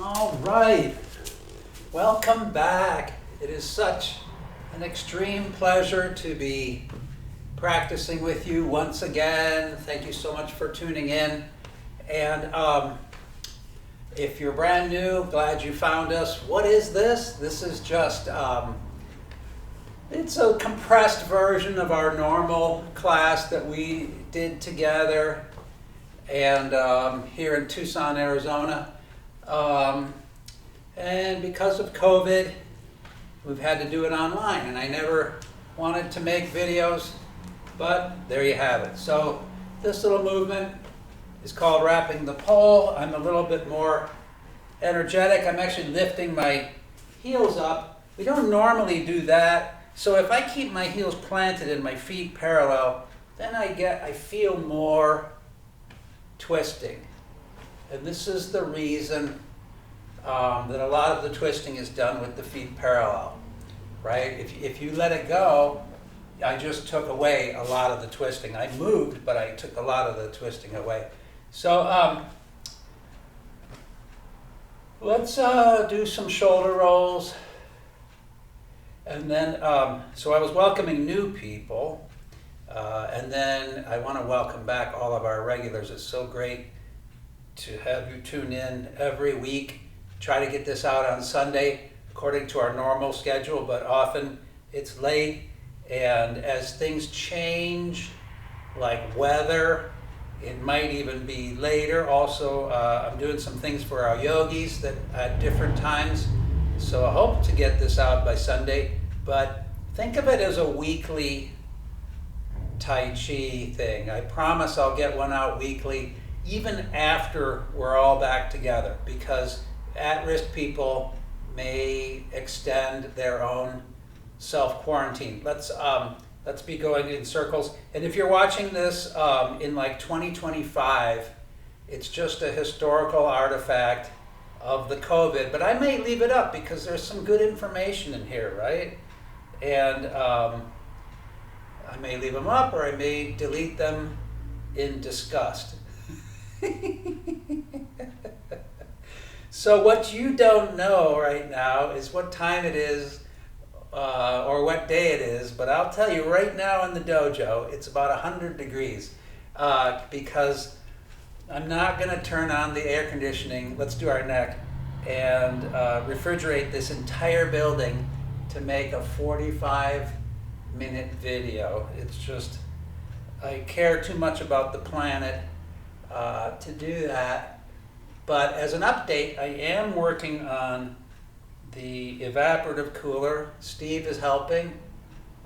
All right, welcome back. It is such an extreme pleasure to be practicing with you once again. Thank you so much for tuning in. And if you're brand new, glad you found us. What is this? This is just, it's a compressed version of our normal class that we did together and here in Tucson, Arizona. And because of COVID, we've had to do it online, and I never wanted to make videos, but there you have it. So this little movement is called wrapping the pole. I'm a little bit more energetic. I'm actually lifting my heels up. We don't normally do that. So if I keep my heels planted and my feet parallel, then I feel more twisting. And this is the reason that a lot of the twisting is done with the feet parallel, right? If you let it go, I just took away a lot of the twisting. I moved, but I took a lot of the twisting away. So let's do some shoulder rolls. And then, so I was welcoming new people, and then I want to welcome back all of our regulars. It's so great to have you tune in every week. Try to get this out on Sunday according to our normal schedule, but often it's late. And as things change, like weather, it might even be later. Also, I'm doing some things for our yogis that at different times. So I hope to get this out by Sunday, but think of it as a weekly Tai Chi thing. I promise I'll get one out weekly, even after we're all back together, because at-risk people may extend their own self-quarantine. Let's be going in circles. And if you're watching this in like 2025, it's just a historical artifact of the COVID, but I may leave it up because there's some good information in here, right? And I may leave them up, or I may delete them in disgust. So what you don't know right now is what time it is or what day it is, but I'll tell you right now in the dojo, it's about 100 degrees because I'm not going to turn on the air conditioning. Let's do our neck and refrigerate this entire building to make a 45-minute video. It's just, I care too much about the planet to do that. But as an update, I am working on the evaporative cooler. Steve is helping.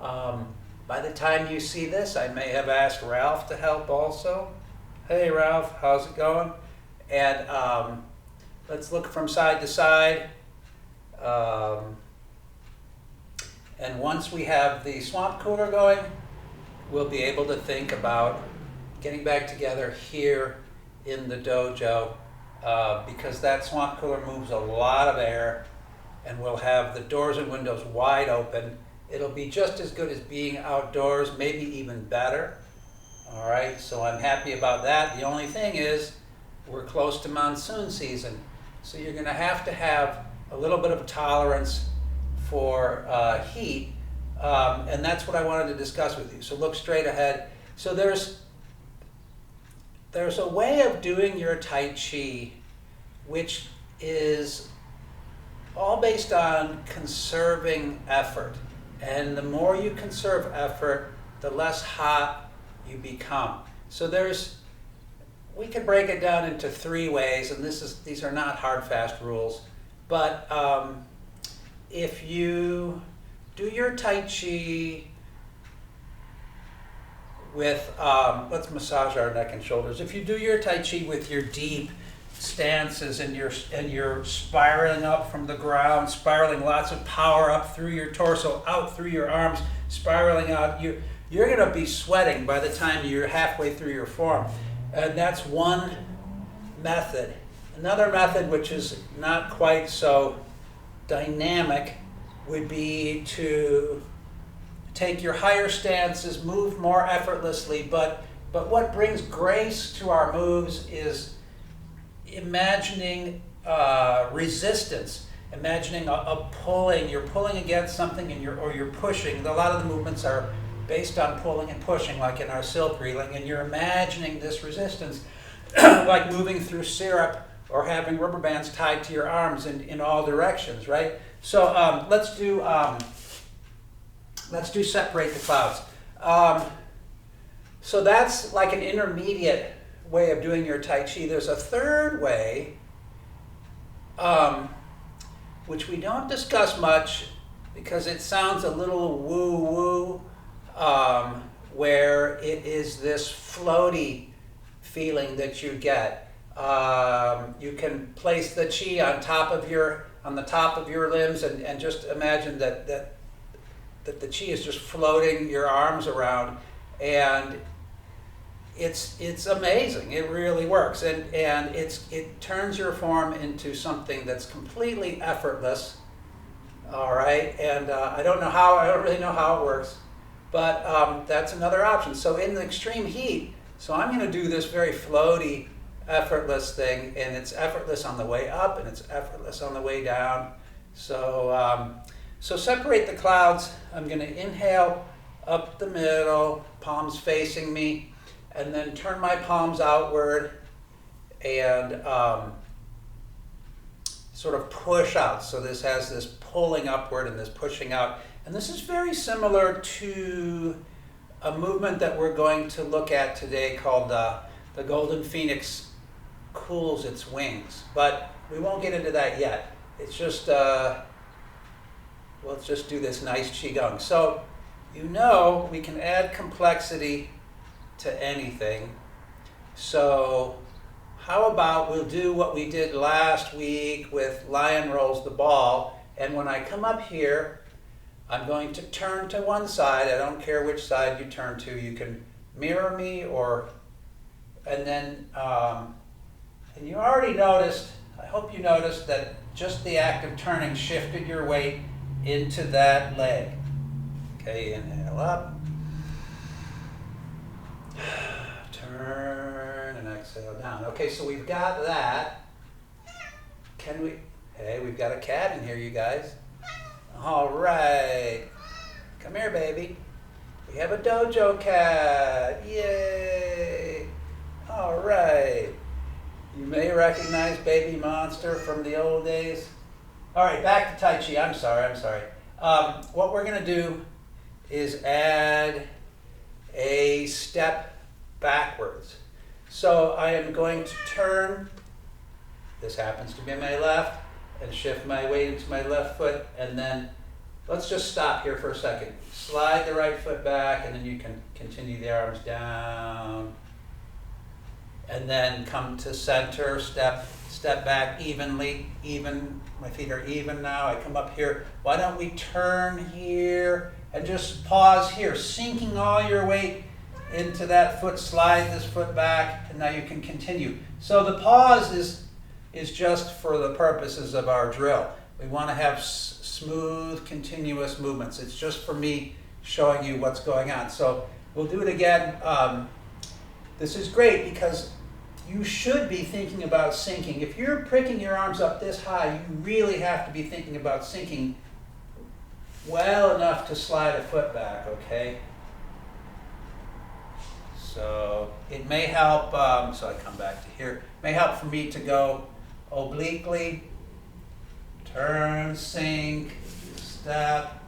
By the time you see this, I may have asked Ralph to help also. Hey Ralph, how's it going? And let's look from side to side. And once we have the swamp cooler going, we'll be able to think about getting back together here in the dojo because that swamp cooler moves a lot of air, and we'll have the doors and windows wide open. It'll be just as good as being outdoors, maybe even better. All right, so I'm happy about that. The only thing is we're close to monsoon season, so you're going to have a little bit of tolerance for heat, and that's what I wanted to discuss with you. So look straight ahead. So there's a way of doing your Tai Chi which is all based on conserving effort. And the more you conserve effort, the less hot you become. So we can break it down into 3 ways, and these are not hard, fast rules. But if you do your Tai Chi with, let's massage our neck and shoulders. If you do your Tai Chi with your deep stances and you're spiraling up from the ground, spiraling lots of power up through your torso, out through your arms, spiraling out, you're going to be sweating by the time you're halfway through your form. And that's one method. Another method, which is not quite so dynamic, would be to take your higher stances, move more effortlessly, but what brings grace to our moves is imagining resistance. Imagining a pulling, you're pulling against something or you're pushing. A lot of the movements are based on pulling and pushing, like in our silk reeling, and you're imagining this resistance like moving through syrup or having rubber bands tied to your arms in all directions, right? So let's do separate the clouds. So that's like an intermediate way of doing your Tai Chi. There's a third way, which we don't discuss much because it sounds a little woo-woo, where it is this floaty feeling that you get. You can place the chi on the top of your limbs and just imagine that the chi is just floating your arms around, and it's amazing. It really works, and it turns your form into something that's completely effortless. All right, and I don't really know how it works, but that's another option. So in the extreme heat, so I'm going to do this very floaty, effortless thing, and it's effortless on the way up and it's effortless on the way down. So so separate the clouds. I'm going to inhale up the middle, palms facing me, and then turn my palms outward and sort of push out. So this has this pulling upward and this pushing out. And this is very similar to a movement that we're going to look at today called the Golden Phoenix cools its wings. But we won't get into that yet. It's just, let's just do this nice Qigong. So, we can add complexity to anything. So, how about we'll do what we did last week with lion rolls the ball, and when I come up here, I'm going to turn to one side. I don't care which side you turn to. You can mirror me and then, and you already noticed, I hope you noticed that just the act of turning shifted your weight into that leg. Okay, inhale up. Turn and exhale down. Okay, so we've got that. Hey, we've got a cat in here, you guys. All right. Come here, baby. We have a dojo cat. Yay. All right. You may recognize Baby Monster from the old days. All right, back to Tai Chi. I'm sorry. What we're going to do is add a step backwards. So I am going to turn, this happens to be my left, and shift my weight into my left foot, and then let's just stop here for a second. Slide the right foot back, and then you can continue the arms down. And then come to center, step back evenly, my feet are even now. I come up here. Why don't we turn here and just pause here, sinking all your weight into that foot, slide this foot back, and now you can continue. So the pause is just for the purposes of our drill. We want to have smooth, continuous movements. It's just for me showing you what's going on. So we'll do it again. This is great because you should be thinking about sinking. If you're pricking your arms up this high, you really have to be thinking about sinking well enough to slide a foot back, okay? So it may help, so I come back to here, it may help for me to go obliquely, turn, sink, step.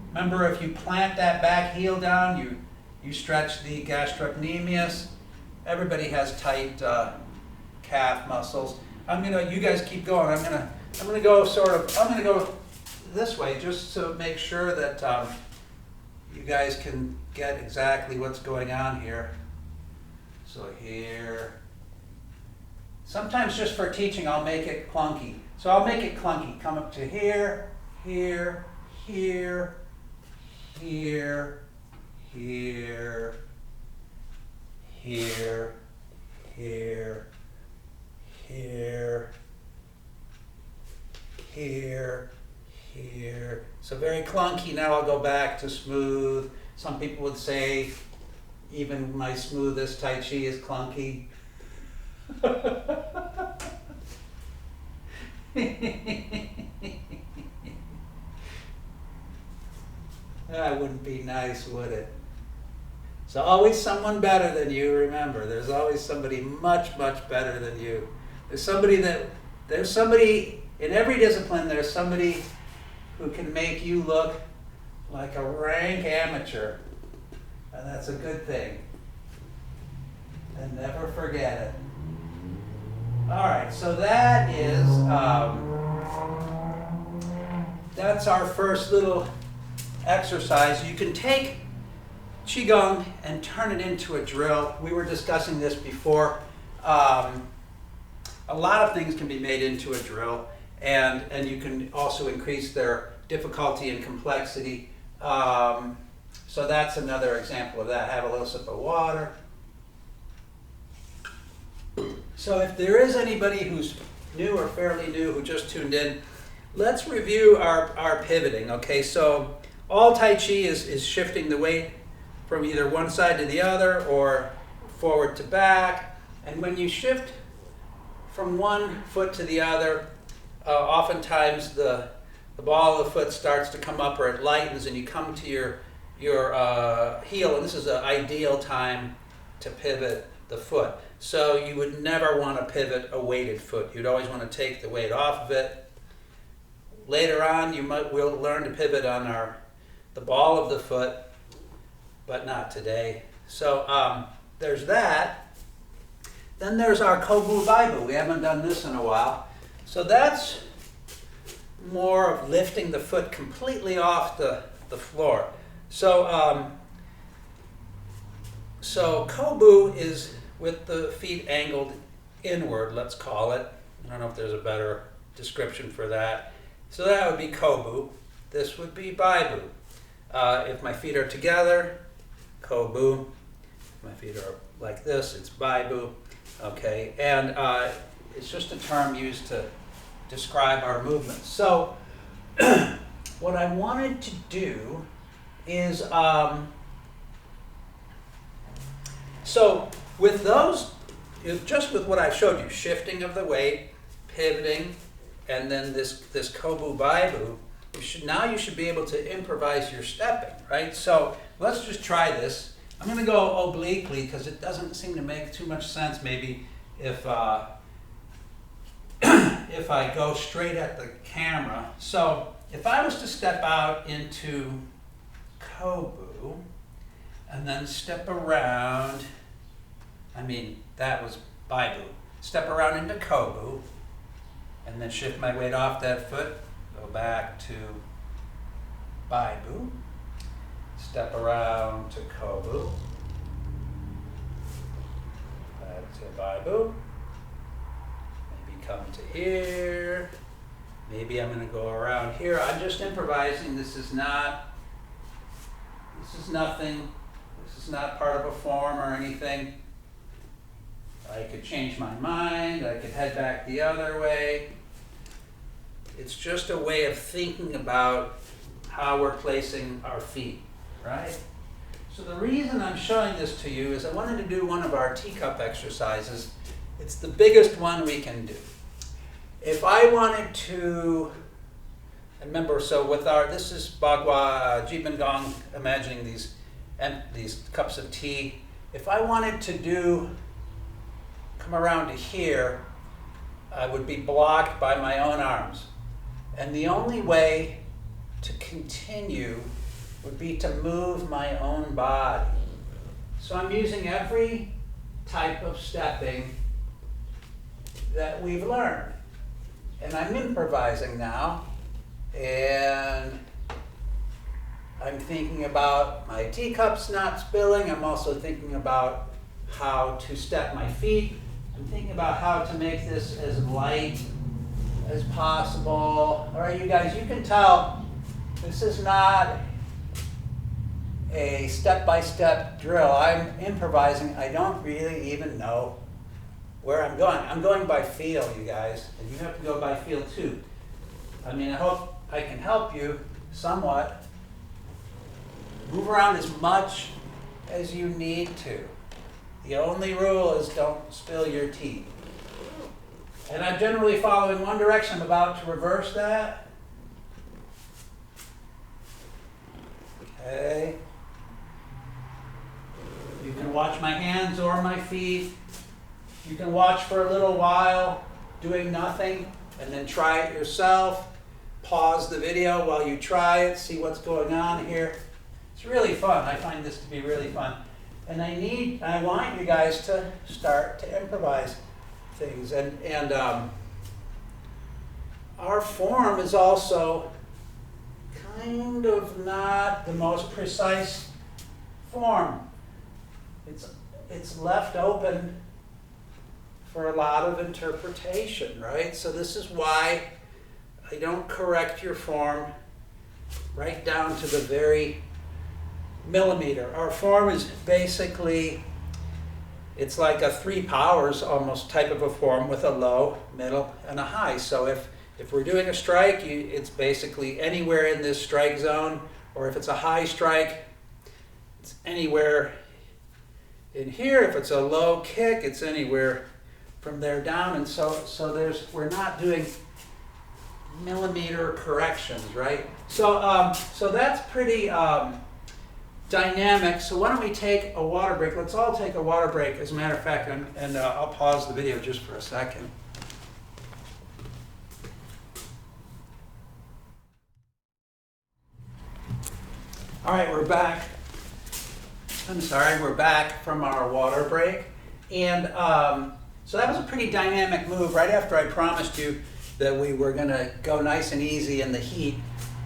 Remember, if you plant that back heel down, you stretch the gastrocnemius. Everybody has tight calf muscles. You guys keep going. I'm gonna go this way just to make sure that you guys can get exactly what's going on here. So here, sometimes just for teaching, I'll make it clunky. So I'll make it clunky. Come up to here, here, here, here, here, here, here, here, here, here. So very clunky. Now I'll go back to smooth. Some people would say even my smoothest Tai Chi is clunky. That wouldn't be nice, would it? There's always someone better than you, remember. There's always somebody much, much better than you. There's somebody in every discipline, there's somebody who can make you look like a rank amateur. And that's a good thing. And never forget it. All right, so that is, that's our first little exercise. You can take Qigong and turn it into a drill. We were discussing this before. A lot of things can be made into a drill, and you can also increase their difficulty and complexity. So that's another example of that. Have a little sip of water. So if there is anybody who's new or fairly new who just tuned in, let's review our pivoting, okay? So all Tai Chi is shifting the weight from either one side to the other or forward to back. And when you shift from one foot to the other, oftentimes the ball of the foot starts to come up or it lightens and you come to your heel, and this is an ideal time to pivot the foot. So you would never want to pivot a weighted foot. You'd always want to take the weight off of it. Later on, we'll learn to pivot on the ball of the foot, but not today. So there's that. Then there's our Kobu Baibu. We haven't done this in a while. So that's more of lifting the foot completely off the floor. So Kobu is with the feet angled inward, let's call it. I don't know if there's a better description for that. So that would be Kobu. This would be Baibu. If my feet are together, Kobu. If my feet are like this, it's Baibu. Okay, and it's just a term used to describe our movements. So what I wanted to do is, so with those, just with what I showed you, shifting of the weight, pivoting, and then this Kobu Baibu, you should be able to improvise your stepping, right? So let's just try this. I'm going to go obliquely because it doesn't seem to make too much sense maybe if if I go straight at the camera. So if I was to step out into Kobu and then step around, that was Baibu. Step around into Kobu and then shift my weight off that foot, go back to Baibu, step around to Kobu, back to Baibu, maybe come to here, maybe I'm going to go around here. I'm just improvising. This is nothing, this is not part of a form or anything. I could change my mind, I could head back the other way. It's just a way of thinking about how we're placing our feet, right? So the reason I'm showing this to you is I wanted to do one of our teacup exercises. It's the biggest one we can do. If I wanted to, remember, so with this is Bagua Jibin Gong, imagining these cups of tea. If I wanted to come around to here, I would be blocked by my own arms. And the only way to continue would be to move my own body. So I'm using every type of stepping that we've learned. And I'm improvising now. And I'm thinking about my teacups not spilling. I'm also thinking about how to step my feet. I'm thinking about how to make this as light as possible. All right, you guys, you can tell this is not a step-by-step drill. I'm improvising. I don't really even know where I'm going. I'm going by feel, you guys, and you have to go by feel too. I hope I can help you somewhat. Move around as much as you need to. The only rule is don't spill your tea. And I'm generally following one direction. I'm about to reverse that. Okay. You can watch my hands or my feet. You can watch for a little while doing nothing and then try it yourself. Pause the video while you try it, see what's going on here. It's really fun. I find this to be really fun. And I want you guys to start to improvise things. And our form is also kind of not the most precise form. It's left open for a lot of interpretation, right? So this is why I don't correct your form right down to the very millimeter. Our form is basically, it's like a 3 powers almost type of a form with a low, middle, and a high. So if we're doing a strike, it's basically anywhere in this strike zone, or if it's a high strike, it's anywhere in here. If it's a low kick, it's anywhere from there down. And so we're not doing millimeter corrections, right? So that's pretty dynamic. So why don't we take a water break? Let's all take a water break, as a matter of fact, and I'll pause the video just for a second. All right, we're back. We're back from our water break. And so that was a pretty dynamic move. Right after I promised you that we were going to go nice and easy in the heat,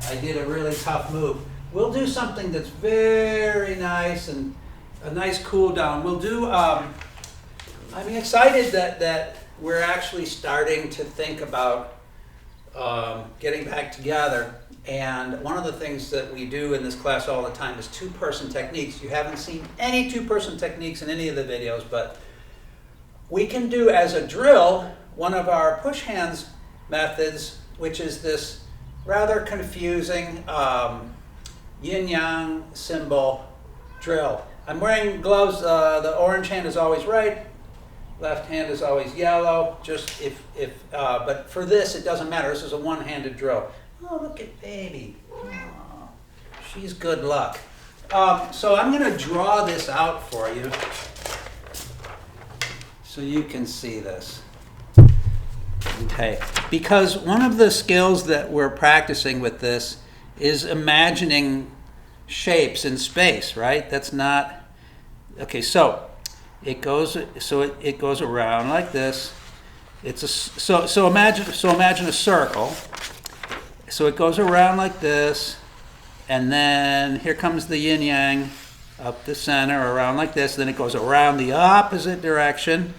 I did a really tough move. We'll do something that's very nice and a nice cool down. We'll do, I'm excited that we're actually starting to think about getting back together. And one of the things that we do in this class all the time is 2-person techniques. You haven't seen any 2-person techniques in any of the videos, but we can do as a drill one of our push hands methods, which is this rather confusing yin-yang symbol drill. I'm wearing gloves. The orange hand is always right, left hand is always yellow. Just but for this it doesn't matter. This is a one-handed drill. Oh, look at baby. Oh, she's good luck. So I'm going to draw this out for you so you can see this. Okay, because one of the skills that we're practicing with this is imagining shapes in space, right? That's not, okay, so it goes around like this. So imagine a circle. So it goes around like this, and then here comes the yin yang up the center, around like this, then it goes around the opposite direction,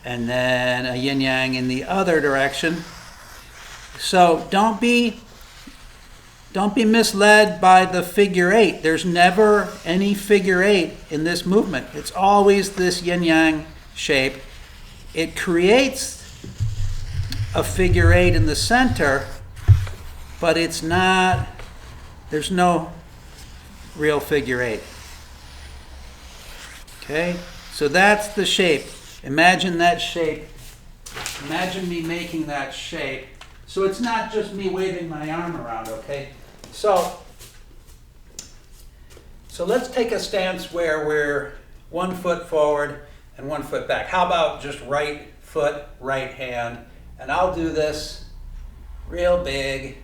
and then a yin yang in the other direction. So don't be misled by the figure 8. There's never any figure 8 in this movement. It's always this yin yang shape. It creates a figure 8 in the center, but it's not, there's no real figure 8. Okay, so that's the shape. Imagine that shape. Imagine me making that shape. So it's not just me waving my arm around, okay? So let's take a stance where we're 1 foot forward and 1 foot back. How about just right foot, right hand? And I'll do this real big.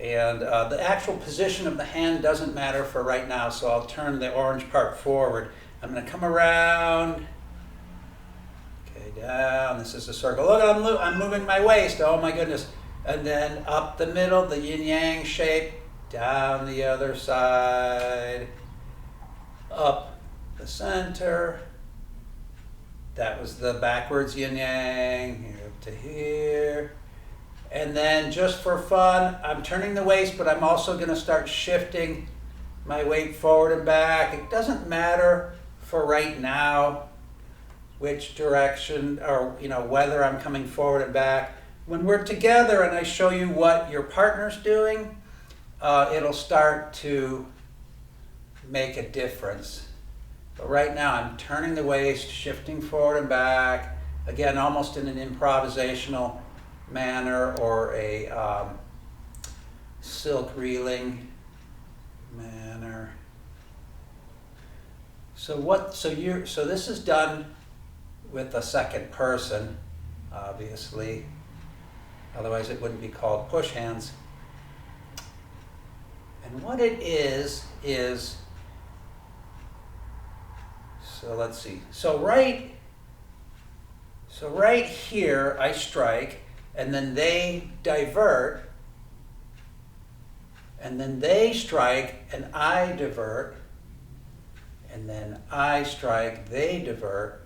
And the actual position of the hand doesn't matter for right now, so I'll turn the orange part forward. I'm going to come around. Okay, down. This is a circle. Look, I'm moving my waist. Oh my goodness. And then up the middle, the yin-yang shape. Down the other side. Up the center. That was the backwards yin-yang. Here up to here. And then just for fun, I'm turning the waist, but I'm also going to start shifting my weight forward and back. It doesn't matter for right now which direction or whether I'm coming forward and back. When we're together and I show you what your partner's doing, it'll start to make a difference. But right now I'm turning the waist, shifting forward and back, again, almost in an improvisational manner, or a silk reeling manner. So this is done with a second person, obviously. Otherwise it wouldn't be called push hands. And what it is, so let's see. So right here I strike, and then they divert, and then they strike and I divert, and then I strike, they divert,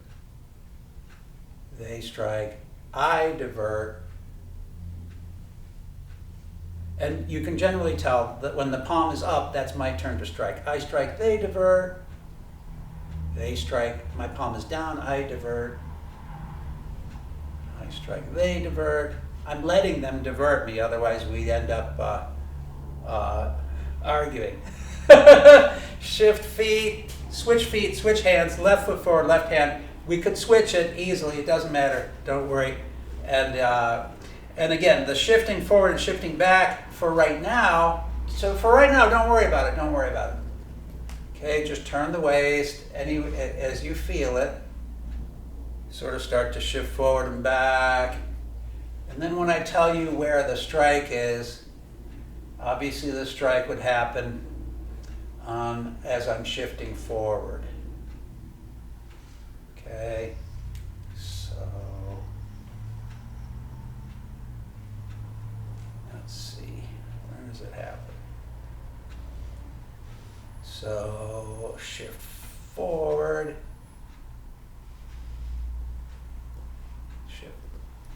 they strike, I divert. And you can generally tell that when the palm is up, that's my turn to strike. I strike, they divert, they strike, my palm is down, I divert, I strike, they divert. I'm letting them divert me, otherwise we'd end up arguing. Shift feet, switch hands, left foot forward, left hand. We could switch it easily, it doesn't matter, don't worry. And again, the shifting forward and shifting back for right now, don't worry about it, Okay, just turn the waist as you feel it. Sort of start to shift forward and back. And then when I tell you where the strike is, obviously the strike would happen as I'm shifting forward. Okay, so let's see, where does it happen? So shift forward,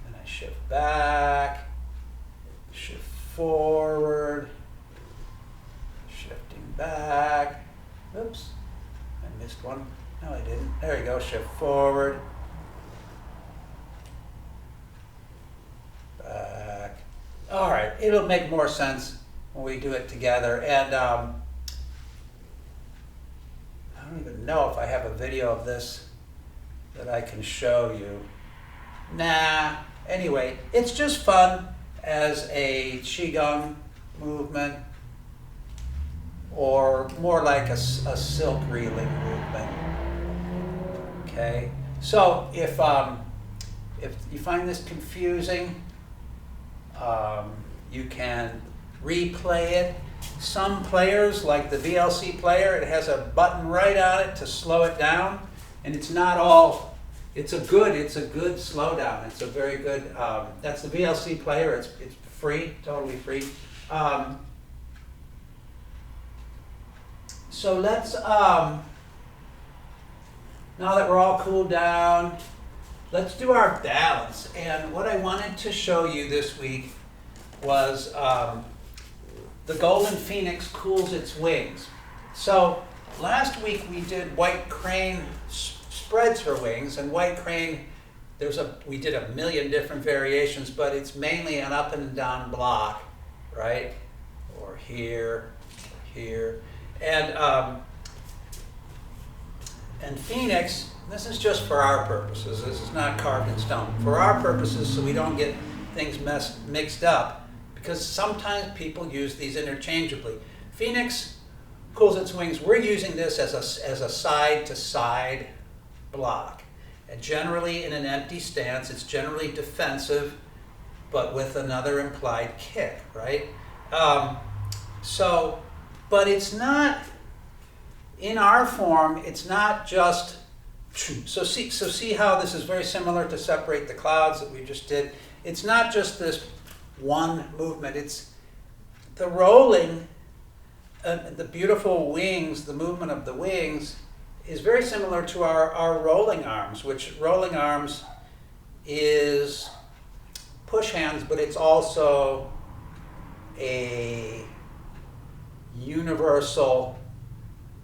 then I shift back, shift forward, shifting back. Oops, I missed one. No, I didn't. There you go, shift forward, back. All right, it'll make more sense when we do it together. And I don't even know if I have a video of this that I can show you. Nah, anyway, it's just fun as a Qigong movement, or more like a silk reeling movement. Okay, so if you find this confusing, you can replay it. Some players, like the VLC player, it has a button right on it to slow it down, and it's not all. It's a good slowdown. It's a very good. That's the VLC player. It's free, totally free. So let's. Now that we're all cooled down, let's do our balance. And what I wanted to show you this week was the golden phoenix cools its wings. So last week we did white crane spreads her wings, and white crane, we did a million different variations, but it's mainly an up and down block, right? Or here, or here. And phoenix, this is just for our purposes. This is not carved in stone. For our purposes, so we don't get things mixed up, because sometimes people use these interchangeably. Phoenix cools its wings. We're using this as a side-to-side block. And generally in an empty stance, it's generally defensive, but with another implied kick, right? But it's not, in our form, it's not just, so see how this is very similar to separate the clouds that we just did. It's not just this one movement, it's the rolling, the beautiful wings, the movement of the wings is very similar to our rolling arms, which rolling arms is push hands, but it's also a universal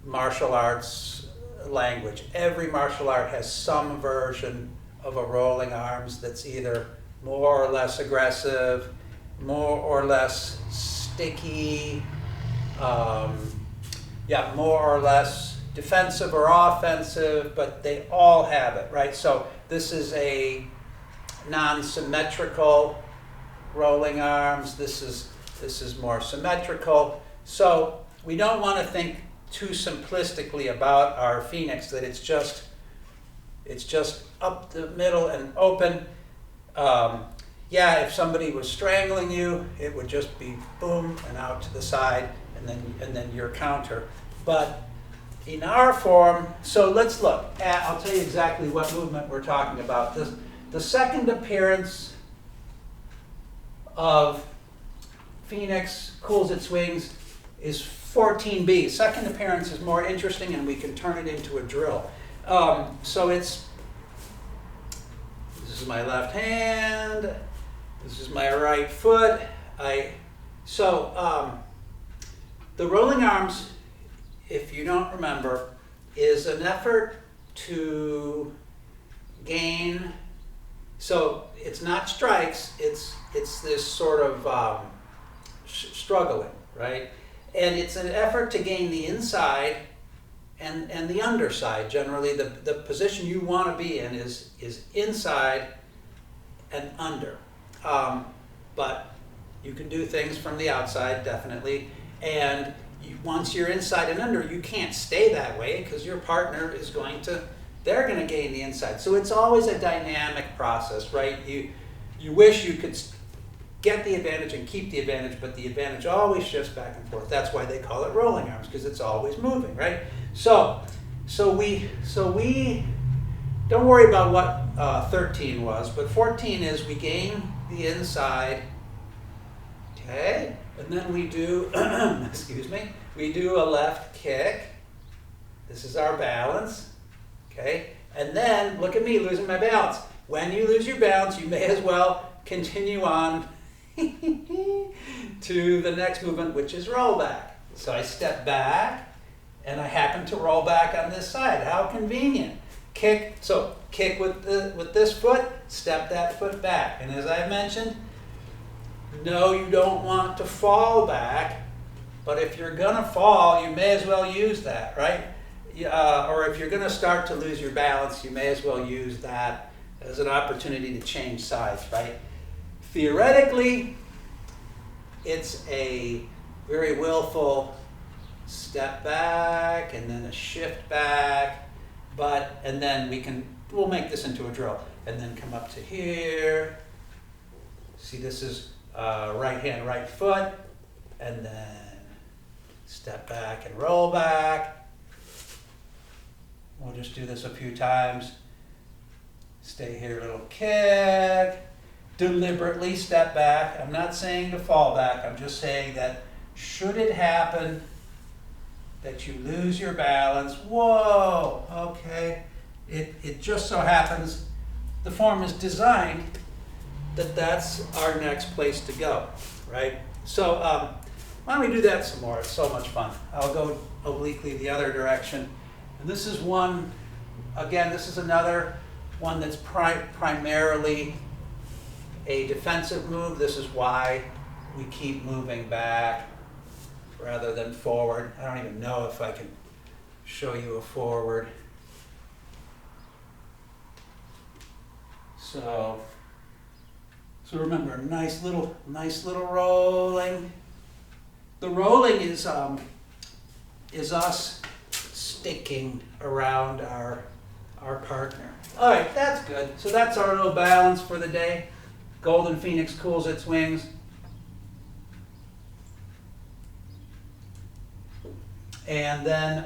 martial arts language. Every martial art has some version of a rolling arms that's either more or less aggressive, more or less sticky, more or less defensive or offensive, but they all have it, right? So this is a non-symmetrical rolling arms. This is more symmetrical. So we don't want to think too simplistically about our Phoenix, that it's just up the middle and open. Yeah, if somebody was strangling you, it would just be boom and out to the side, and then your counter. But in our form, so let's look at, I'll tell you exactly what movement we're talking about. The second appearance of Phoenix cools its wings is 14B. Second appearance is more interesting, and we can turn it into a drill. So this is my left hand, this is my right foot. The rolling arms, if you don't remember, is an effort to gain, so it's not strikes, it's this sort of struggling, right? And it's an effort to gain the inside and the underside. Generally, the position you want to be in is inside and under. But you can do things from the outside, definitely. And once you're inside and under, you can't stay that way because your partner is they're going to gain the inside. So it's always a dynamic process, right? You wish you could get the advantage and keep the advantage, but the advantage always shifts back and forth. That's why they call it rolling arms, because it's always moving, right? So we don't worry about what 13 was, but 14 is we gain the inside, okay? And then we do, we do a left kick. This is our balance, okay? And then, look at me losing my balance. When you lose your balance, you may as well continue on to the next movement, which is roll back. So I step back, and I happen to roll back on this side. How convenient. Kick, so kick with this foot, step that foot back. And as I mentioned, no, you don't want to fall back, but if you're gonna fall, you may as well use that, right? Or if you're gonna start to lose your balance, you may as well use that as an opportunity to change sides, right? Theoretically, it's a very willful step back and then a shift back, and then we'll make this into a drill, and then come up to here. See, this is right hand, right foot, and then step back and roll back. We'll just do this a few times. Stay here, little kick. Deliberately step back. I'm not saying to fall back. I'm just saying that should it happen that you lose your balance, whoa, okay. It just so happens the form is designed that that's our next place to go, right? So why don't we do that some more? It's so much fun. I'll go obliquely the other direction. And this is one, again, this is another one that's primarily a defensive move. This is why we keep moving back rather than forward. I don't even know if I can show you a forward. So remember, nice little rolling. The rolling is us sticking around our partner. All right, that's good. So that's our little balance for the day. Golden Phoenix cools its wings. And then,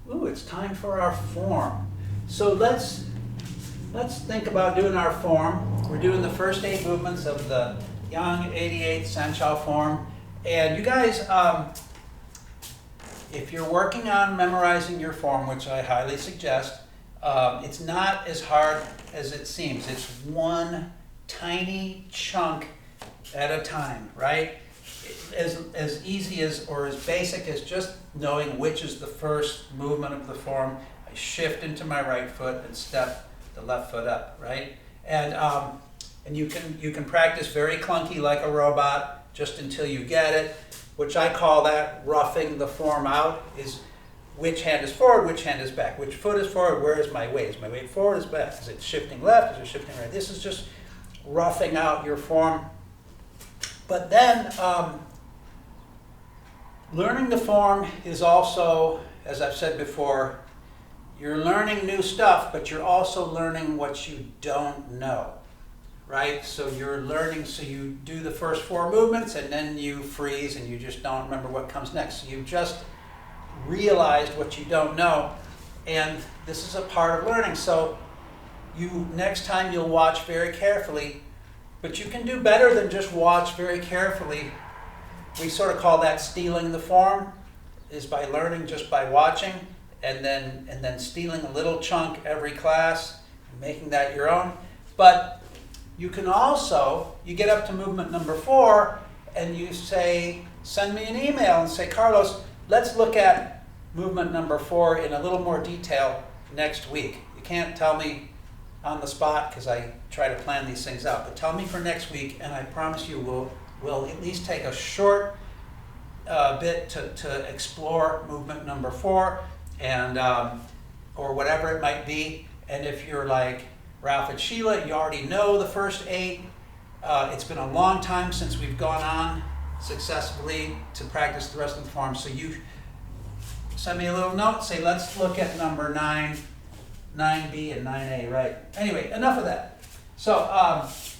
it's time for our form. So let's think about doing our form. We're doing the first 8 movements of the Yang 88 San Sau form. And you guys, if you're working on memorizing your form, which I highly suggest, it's not as hard as it seems. It's one tiny chunk at a time, right? As easy as, or as basic as just knowing which is the first movement of the form. I shift into my right foot and step the left foot up, right? And you can practice very clunky like a robot just until you get it, which I call that roughing the form out. Is which hand is forward, which hand is back, which foot is forward, where is my weight? Is my weight forward, is back? Is it shifting left, is it shifting right? This is just roughing out your form. But then learning the form is also, as I've said before, you're learning new stuff, but you're also learning what you don't know, right? So you're learning, so you do the first 4 movements and then you freeze and you just don't remember what comes next. So you've just realized what you don't know, and this is a part of learning. So you, next time you'll watch very carefully, but you can do better than just watch very carefully. We sort of call that stealing the form, is by learning just by watching, and then stealing a little chunk every class and making that your own. But you can also, you get up to movement number 4 and you say, send me an email and say, Carlos, let's look at movement number 4 in a little more detail next week. You can't tell me on the spot because I try to plan these things out, but tell me for next week and I promise you we'll at least take a short bit to explore movement number 4 and or whatever it might be. And if you're like Ralph and Sheila, you already know the first 8. It's been a long time since we've gone on successfully to practice the rest of the form. So you send me a little note, say let's look at number 9, 9B and 9A, right? Anyway, enough of that. So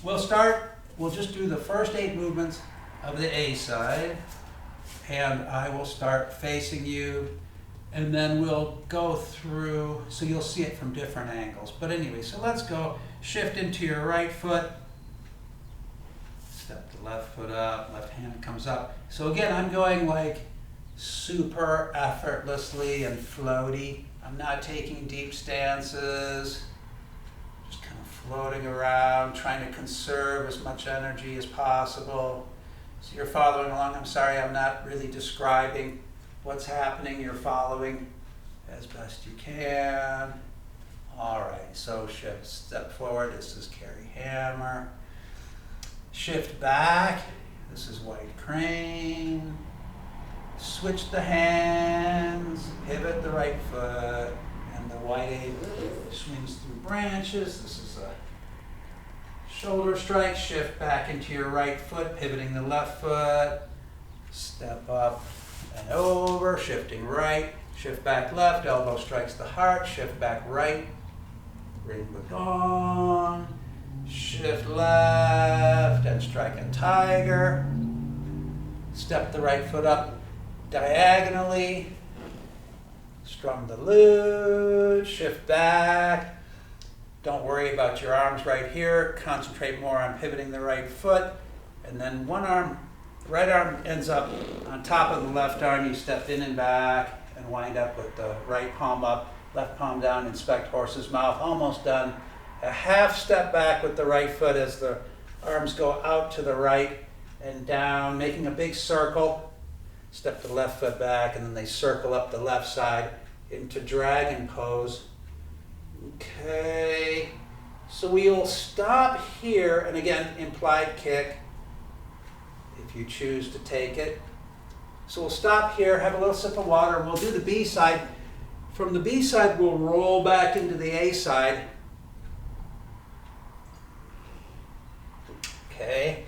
we'll just do the first 8 movements of the A side, and I will start facing you, and then we'll go through, so you'll see it from different angles. But anyway, so let's go, shift into your right foot, step the left foot up, left hand comes up. So again, I'm going like super effortlessly and floaty. I'm not taking deep stances, just kind of floating around, trying to conserve as much energy as possible. So you're following along. I'm sorry, I'm not really describing what's happening. You're following as best you can. All right, so shift, step forward. This is carry hammer. Shift back. This is white crane. Switch the hands, pivot the right foot, and the white A swings through branches. This is a shoulder strike. Shift back into your right foot, pivoting the left foot. Step up and over, shifting right. Shift back left, elbow strikes the heart. Shift back right, ring the gong. Shift left and strike a tiger. Step the right foot up diagonally, strum the lute, shift back. Don't worry about your arms right here. Concentrate more on pivoting the right foot. And then one arm, right arm ends up on top of the left arm. You step in and back and wind up with the right palm up, left palm down, inspect horse's mouth. Almost done. A half step back with the right foot as the arms go out to the right and down, making a big circle. Step the left foot back, and then they circle up the left side into dragon pose. Okay, so we'll stop here, and again, implied kick, if you choose to take it. So we'll stop here, have a little sip of water, and we'll do the B side. From the B side, we'll roll back into the A side. Okay,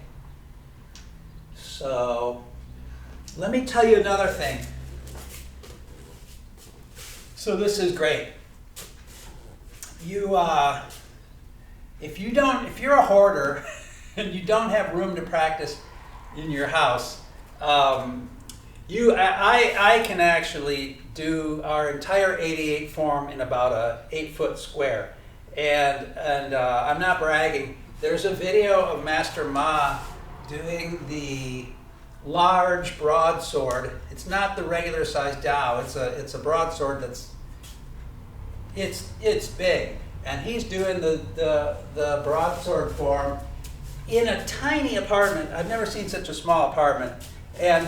so let me tell you another thing. So this is great. If you're a hoarder and you don't have room to practice in your house, I can actually do our entire 88 form in about a 8-foot square, and I'm not bragging. There's a video of Master Ma doing the large broadsword. It's not the regular size Dao. It's a broadsword it's big, and he's doing the broadsword form in a tiny apartment. I've never seen such a small apartment, and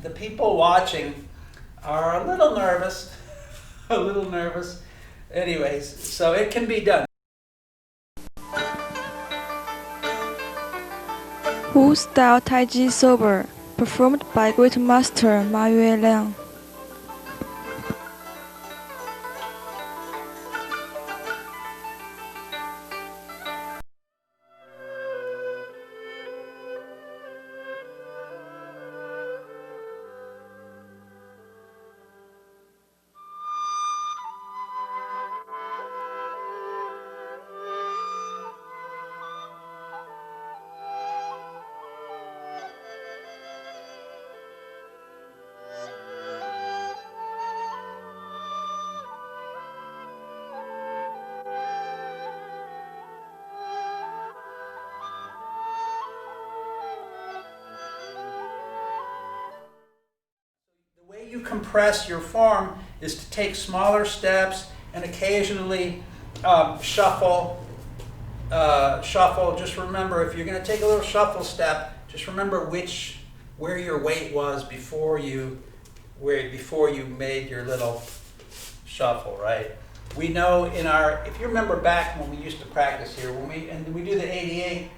the people watching are a little nervous, Anyways, so it can be done. Wu Style Tai Chi Sober, performed by Great Master Ma Yue Liang. compress your form is to take smaller steps and occasionally shuffle. Just remember, if you're going to take a little shuffle step, just remember where your weight was before you made your little shuffle, right? We know if you remember back when we used to practice here, when we do the 88,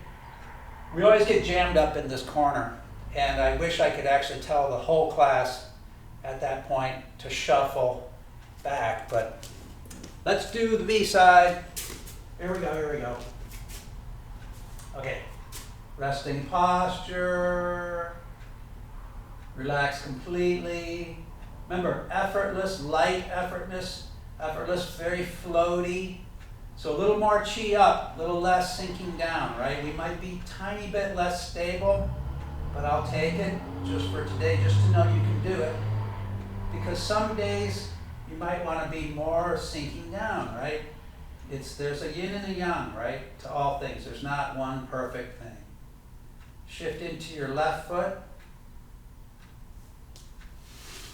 we always get jammed up in this corner. And I wish I could actually tell the whole class at that point to shuffle back, but let's do the B side. Here we go. Okay, resting posture, relax completely. Remember, effortless, light, effortless, very floaty. So a little more chi up, a little less sinking down, right? We might be a tiny bit less stable, but I'll take it just for today, just to know you can do it. Because some days you might want to be more sinking down, right? There's a yin and a yang, right, to all things. There's not one perfect thing. Shift into your left foot.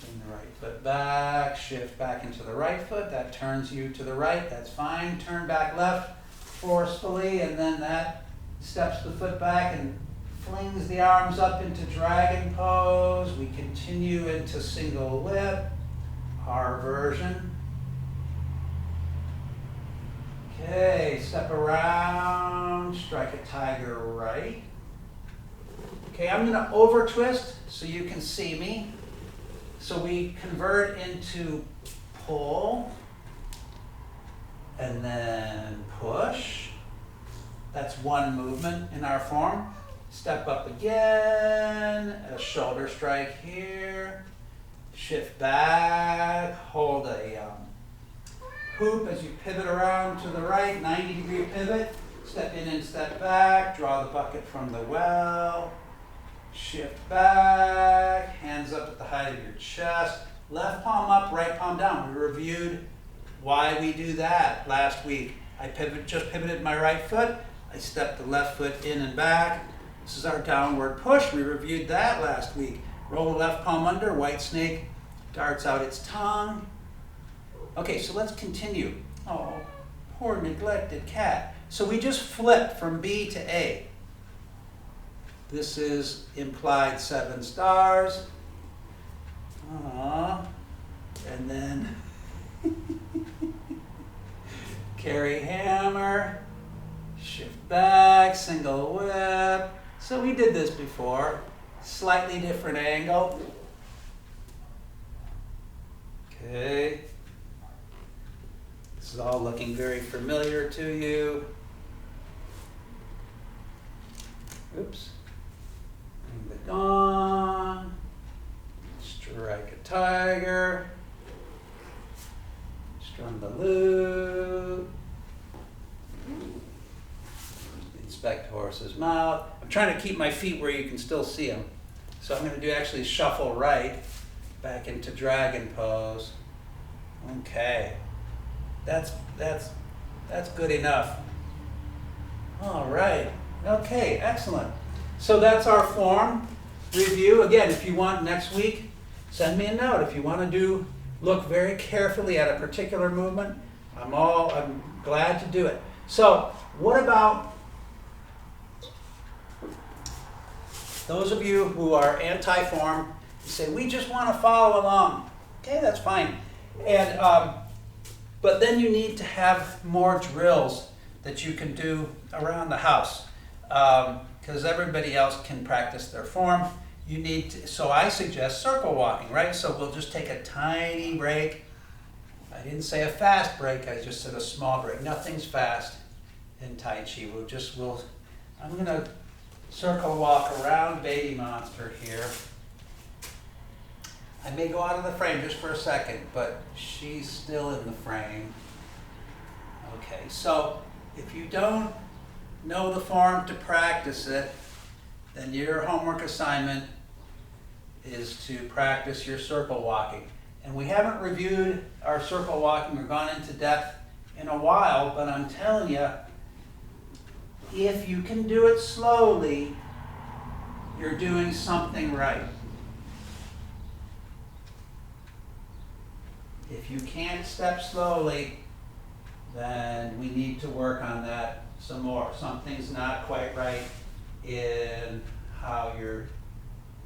Bring the right foot back. Shift back into the right foot. That turns you to the right. That's fine. Turn back left forcefully, and then that steps the foot back and flings the arms up into dragon pose. We continue into single whip, our version. Okay, step around, strike a tiger right. Okay, I'm going to over twist so you can see me. So we convert into pull and then push. That's one movement in our form. Step up again, a shoulder strike here, shift back, hold a hoop as you pivot around to the right, 90-degree pivot, step in and step back, draw the bucket from the well, shift back, hands up at the height of your chest, left palm up, right palm down. We reviewed why we do that last week. I just pivoted my right foot, I stepped the left foot in and back. This is our downward push. We reviewed that last week. Roll the left palm under, white snake darts out its tongue. Okay, so let's continue. Oh, poor neglected cat. So we just flipped from B to A. This is implied 7 stars. And then carry hammer, shift back, single whip. So we did this before, slightly different angle. Okay. This is all looking very familiar to you. Oops. Bring the gong. Strike a tiger. Strum the lute. Inspect horse's mouth. I'm trying to keep my feet where you can still see them. So I'm going to do actually shuffle right back into dragon pose. Okay. That's good enough. All right. Okay, excellent. So that's our form review. Again, if you want next week, send me a note. If you want to look very carefully at a particular movement, I'm glad to do it. So what about those of you who are anti-form? You say, we just want to follow along. Okay, that's fine. And but then you need to have more drills that you can do around the house, because everybody else can practice their form. So I suggest circle walking, right? So we'll just take a tiny break. I didn't say a fast break, I just said a small break. Nothing's fast in Tai Chi. I'm going to circle walk around baby monster here. I may go out of the frame just for a second, but she's still in the frame. Okay, so if you don't know the form to practice it, then your homework assignment is to practice your circle walking. And we haven't reviewed our circle walking or gone into depth in a while, but I'm telling you, if you can do it slowly, you're doing something right. If you can't step slowly, then we need to work on that some more. Something's not quite right in how you're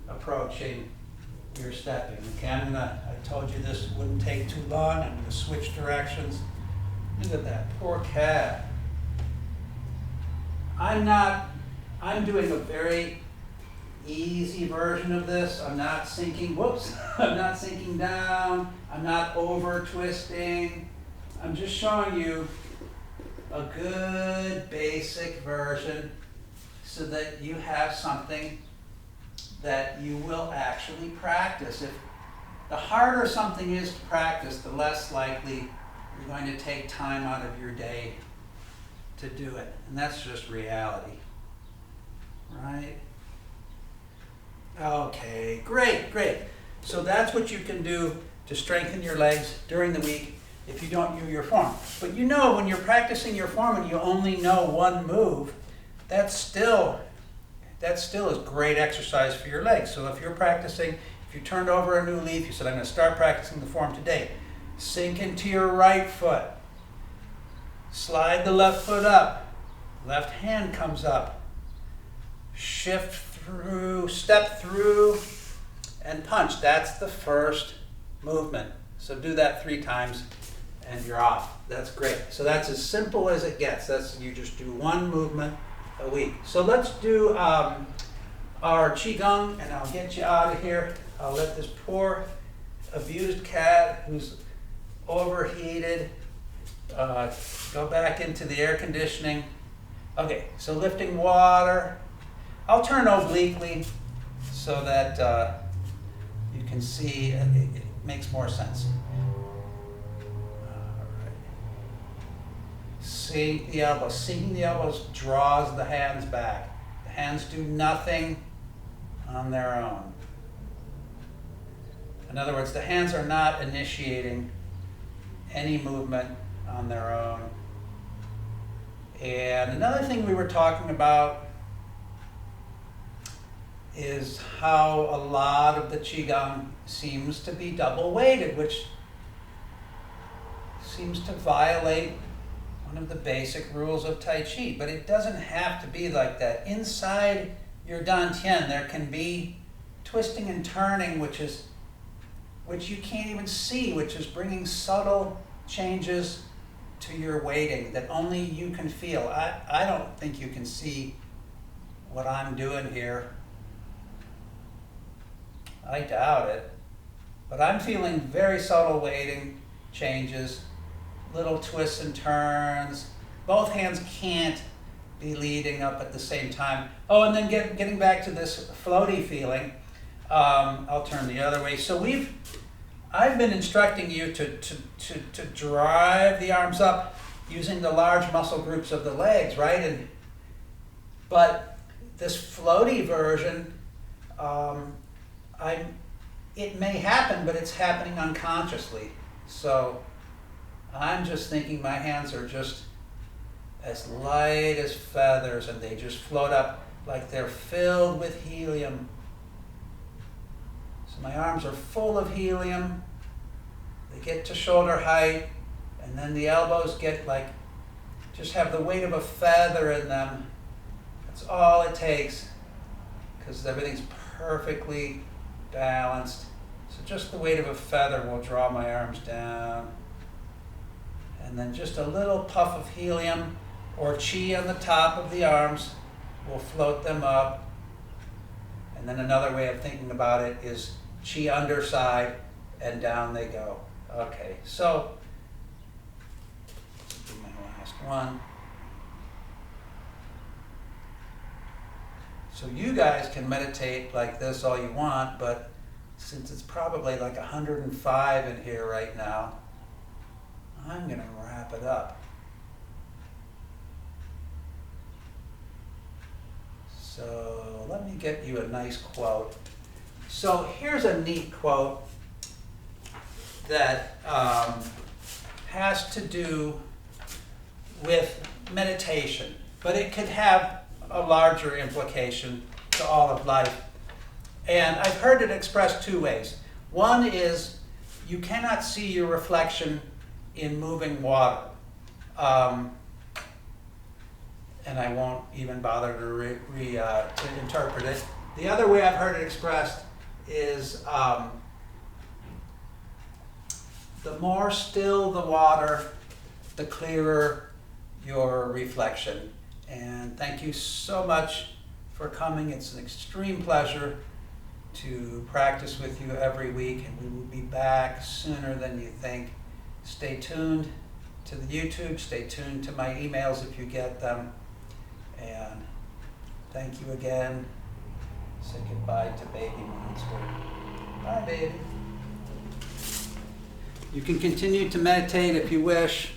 approaching your stepping. Okay, I told you this wouldn't take too long. I'm gonna switch directions. Look at that, poor cat. I'm doing a very easy version of this. I'm not sinking, I'm not sinking down. I'm not over twisting. I'm just showing you a good basic version so that you have something that you will actually practice. If the harder something is to practice, the less likely you're going to take time out of your day to do it. And that's just reality, right? Okay, great. So that's what you can do to strengthen your legs during the week if you don't know your form. But you know, when you're practicing your form and you only know one move, that still is great exercise for your legs. So if you're practicing, if you turned over a new leaf, you said, I'm going to start practicing the form today. Sink into your right foot. Slide the left foot up. Left hand comes up. Shift through, step through, and punch. That's the first movement. So do that 3 times and you're off. That's great. So that's as simple as it gets. You just do one movement a week. So let's do our Qigong, and I'll get you out of here. I'll let this poor abused cat who's overheated go back into the air conditioning. Okay, so lifting water. I'll turn obliquely so that you can see it makes more sense. All right. Sink the elbows. Sinking the elbows draws the hands back. The hands do nothing on their own. In other words, the hands are not initiating any movement on their own. And another thing we were talking about is how a lot of the Qigong seems to be double weighted, which seems to violate one of the basic rules of Tai Chi. But it doesn't have to be like that. Inside your Dantian, there can be twisting and turning, which you can't even see, which is bringing subtle changes to your weighting that only you can feel. I don't think you can see what I'm doing here. I doubt it. But I'm feeling very subtle weighting changes, little twists and turns. Both hands can't be leading up at the same time. Oh, and then getting back to this floaty feeling, I'll turn the other way. So I've been instructing you to drive the arms up using the large muscle groups of the legs, right? But this floaty version, it may happen, but it's happening unconsciously. So I'm just thinking my hands are just as light as feathers, and they just float up like they're filled with helium. So my arms are full of helium. They get to shoulder height, and then the elbows get just have the weight of a feather in them. That's all it takes, because everything's perfectly balanced. So just the weight of a feather will draw my arms down. And then just a little puff of helium or chi on the top of the arms will float them up. And then another way of thinking about it is chi underside, and down they go. Okay, so this will be my last one. So you guys can meditate like this all you want, but since it's probably like 105 in here right now, I'm going to wrap it up. So let me get you a nice quote. So here's a neat quote that has to do with meditation, but it could have a larger implication to all of life. And I've heard it expressed 2 ways. One is you cannot see your reflection in moving water. And I won't even bother to interpret it. The other way I've heard it expressed is the more still the water, the clearer your reflection. And thank you so much for coming. It's an extreme pleasure to practice with you every week, and we will be back sooner than you think. Stay tuned to the YouTube, stay tuned to my emails if you get them, and thank you again. Say goodbye to baby monster. Bye, baby. You can continue to meditate if you wish.